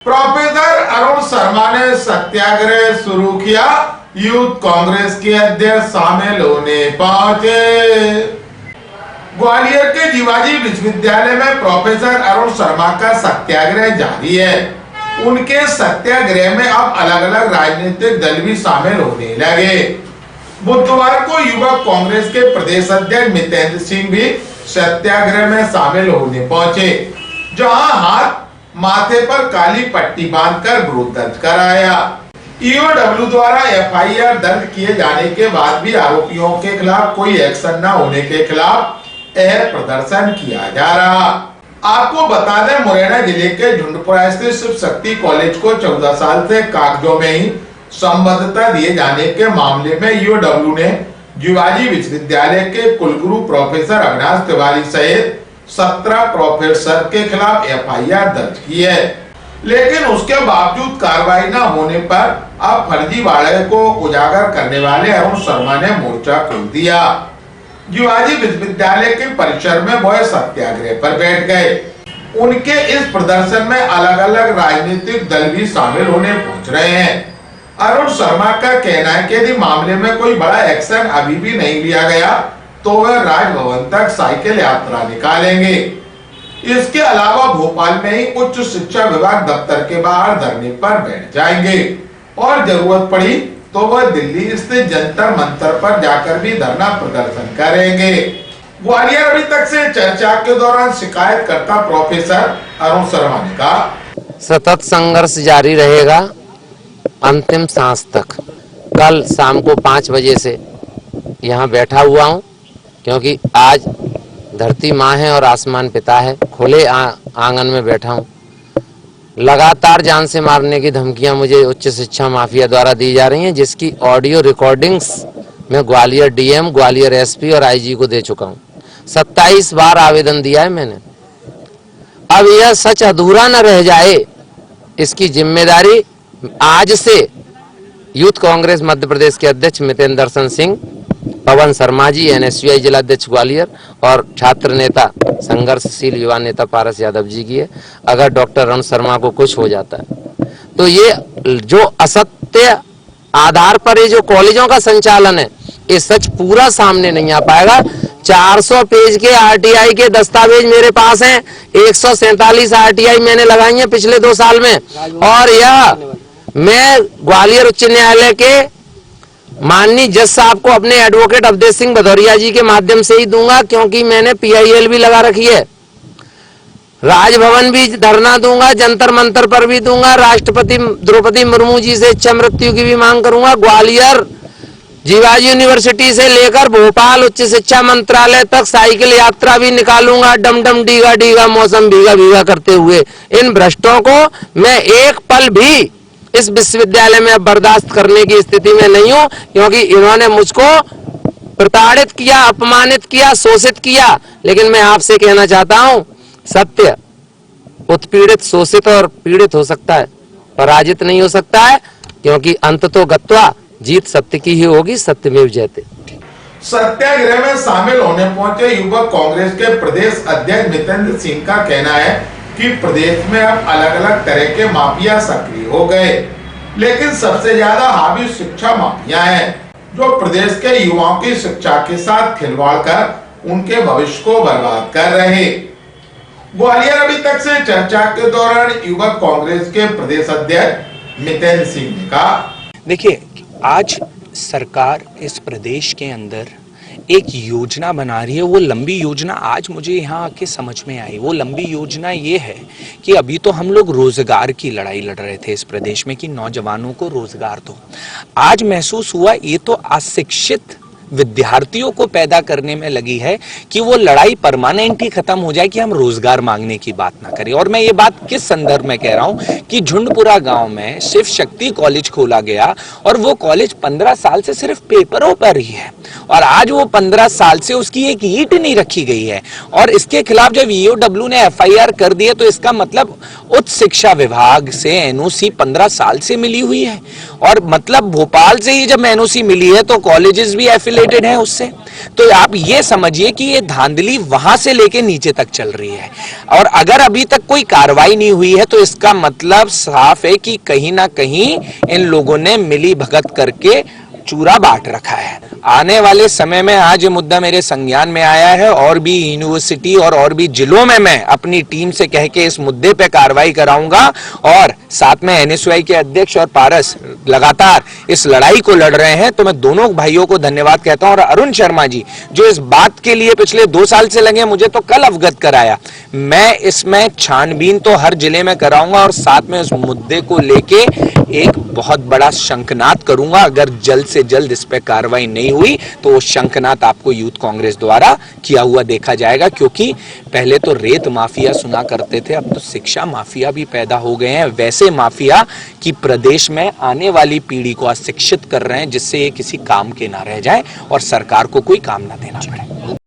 Professor Arun Sharma ने सत्याग्रह शुरू किया, यूथ कांग्रेस के अध्यक्ष शामिल होने पहुंचे। ग्वालियर के जीवाजी विश्वविद्यालय में प्रोफेसर अरुण शर्मा का सत्याग्रह जारी है। उनके सत्याग्रह में अब अलग अलग राजनीतिक दल भी शामिल होने लगे। बुधवार को युवक कांग्रेस के प्रदेश अध्यक्ष मितेंद्र सिंह भी सत्याग्रह में शामिल होने पहुंचे, जहां हाथ माथे पर काली पट्टी बांधकर विरोध दर्ज कराया। ईओडब्ल्यू द्वारा एफआईआर दर्ज किए जाने के बाद भी आरोपियों के खिलाफ कोई एक्शन न होने के खिलाफ यह प्रदर्शन किया जा रहा। आपको बता दें, मुरैना जिले के झुंडपुरा स्थित शिव शक्ति कॉलेज को 14 साल से कागजों में ही संबद्धता दिए जाने के मामले में ईओडब्ल्यू ने जीवाजी विश्वविद्यालय के कुलगुरु प्रोफेसर अविनाश तिवारी सहित 17 प्रोफेसर के खिलाफ एफआईआर दर्ज की है, लेकिन उसके बावजूद कार्रवाई न होने पर अब फर्जीवाड़े को उजागर करने वाले अरुण शर्मा ने मोर्चा खोल दिया। जीवाजी विश्वविद्यालय के परिसर में वह सत्याग्रह पर बैठ गए। उनके इस प्रदर्शन में अलग अलग राजनीतिक दल भी शामिल होने पहुंच रहे हैं। अरुण शर्मा का कहना है कि यदि मामले में कोई बड़ा एक्शन अभी भी नहीं लिया गया तो वह राजभवन तक साइकिल यात्रा निकालेंगे। इसके अलावा भोपाल में ही उच्च शिक्षा विभाग दफ्तर के बाहर धरने पर बैठ जाएंगे और जरूरत पड़ी तो वह दिल्ली स्थित जंतर मंतर पर जाकर भी धरना प्रदर्शन करेंगे। ग्वालियर अभी तक से चर्चा के दौरान शिकायतकर्ता प्रोफेसर अरुण शर्मा ने कहा, सतत संघर्ष जारी रहेगा अंतिम सांस तक। कल शाम को 5 बजे से यहाँ बैठा हुआ हूँ, क्योंकि आज धरती माँ है और आसमान पिता है। खुले आंगन में बैठा हूँ। लगातार जान से मारने की धमकियां मुझे उच्च शिक्षा माफिया द्वारा दी जा रही हैं, जिसकी ऑडियो रिकॉर्डिंग्स मैं ग्वालियर डीएम, ग्वालियर एसपी और आईजी को दे चुका हूँ। 27 बार आवेदन दिया है मैंने। अब यह सच अधूरा न रह जाए, इसकी जिम्मेदारी आज से यूथ कांग्रेस मध्य प्रदेश के अध्यक्ष मितेंद्र सिंह, पवन शर्मा जी एनएसयूआई जिला अध्यक्ष ग्वालियर और छात्र नेता संघर्षशील युवा नेता पारस यादव जी की है। अगर डॉक्टर अरुण शर्मा को कुछ हो जाता है तो ये जो असत्य आधार पर ये जो कॉलेजों का संचालन है, ये सच पूरा सामने नहीं आ पाएगा। 400 पेज के आरटीआई के दस्तावेज मेरे पास हैं। 147 आरटीआई मैंने लगाई है पिछले 2 साल में, और यह मैं ग्वालियर उच्च न्यायालय के माननीय जज साहब को अपने एडवोकेट अवधेश सिंह भदौरिया जी के माध्यम से ही दूंगा, क्योंकि मैंने पीआईएल भी लगा रखी है। राजभवन भी धरना दूंगा, जंतर मंतर पर भी दूंगा, राष्ट्रपति द्रौपदी मुर्मू जी से इच्छा मृत्यु की भी मांग करूंगा। ग्वालियर जीवाजी यूनिवर्सिटी से लेकर भोपाल उच्च शिक्षा मंत्रालय तक साइकिल यात्रा भी निकालूंगा, डम डम डीगा डीगा मौसम भीगा भीगा करते हुए। इन भ्रष्टों को मैं एक पल भी इस विश्वविद्यालय में अब बर्दाश्त करने की स्थिति में नहीं हूं, क्योंकि इन्होंने मुझको प्रताड़ित किया, अपमानित किया, शोषित किया। लेकिन मैं आपसे कहना चाहता हूं, सत्य उत्पीड़ित, शोषित और पीड़ित हो सकता है, पराजित नहीं हो सकता है, क्योंकि अंत तो गत्वा जीत सत्य की ही होगी, सत्यमेव जयते। सत्याग्रह में शामिल होने पहुंचे युवक कांग्रेस के प्रदेश अध्यक्ष मितेंद्र सिंह का कहना है कि प्रदेश में अब अलग अलग तरह के माफिया सक्रिय हो गए, लेकिन सबसे ज्यादा हावी शिक्षा माफिया हैं, जो प्रदेश के युवाओं की शिक्षा के साथ खिलवाड़ कर उनके भविष्य को बर्बाद कर रहे। ग्वालियर अभी तक से चर्चा के दौरान युवक कांग्रेस के प्रदेश अध्यक्ष मितेंद्र सिंह ने कहा, देखिए, आज सरकार इस प्रदेश के अंदर एक योजना बना रही है। वो लंबी योजना आज मुझे यहाँ आके समझ में आई। वो लंबी योजना ये है कि अभी तो हम लोग रोजगार की लड़ाई लड़ रहे थे इस प्रदेश में कि नौजवानों को रोजगार दो। आज महसूस हुआ ये तो अशिक्षित विद्यार्थियों को पैदा करने में लगी है कि वो लड़ाई परमानेंट ही खत्म हो जाए, कि हम रोजगार मांगने की बात ना करें। और मैं ये बात किस संदर्भ में कह रहा हूं कि झुंडपुरा गांव में शिव शक्ति कॉलेज खोला गया और वो कॉलेज 15 साल से सिर्फ पेपरों पर ही है, और आज वो 15 साल से उसकी एक ईंट नहीं रखी गई है। और इसके खिलाफ जब ईओडब्ल्यू ने एफआईआर कर दिया तो इसका मतलब उच्च शिक्षा विभाग से एनओसी 15 साल से मिली हुई है, और मतलब भोपाल से ही जब एनओसी मिली है तो कॉलेजेस भी एफिलेट रिलेटेड हैं उससे। तो आप ये समझिए कि ये धांधली वहां से लेके नीचे तक चल रही है, और अगर अभी तक कोई कार्रवाई नहीं हुई है तो इसका मतलब साफ है कि कहीं ना कहीं इन लोगों ने मिली भगत करके चूरा बांट रखा है। आने वाले समय में आज ये मुद्दा मेरे संज्ञान में आया है, और भी यूनिवर्सिटी और भी जिलों में मैं अपनी टीम से कह के इस मुद्दे पे कार्रवाई कराऊंगा, और साथ में एनएसयूआई के अध्यक्ष और पारस लगातार इस लड़ाई को लड़ रहे हैं। तो मैं दोनों भाइयों को धन्यवाद कहता हूं, और अरुण शर्मा जी जो इस बात के लिए पिछले 2 साल से लगे, मुझे तो कल अवगत कराया। मैं इसमें छानबीन तो हर जिले में कराऊंगा, और साथ में इस मुद्दे को लेके एक बहुत बड़ा शंखनाद करूंगा। अगर जल्द से जल्द इस पे कार्रवाई नहीं हुई तो वो शंखनाद आपको यूथ कांग्रेस द्वारा किया हुआ देखा जाएगा, क्योंकि पहले तो रेत माफिया सुना करते थे, अब तो शिक्षा माफिया भी पैदा हो गए हैं। वैसे माफिया कि प्रदेश में आने वाली पीढ़ी को अशिक्षित कर रहे हैं, जिससे ये किसी काम के ना रह जाए और सरकार को कोई काम ना देना पड़े।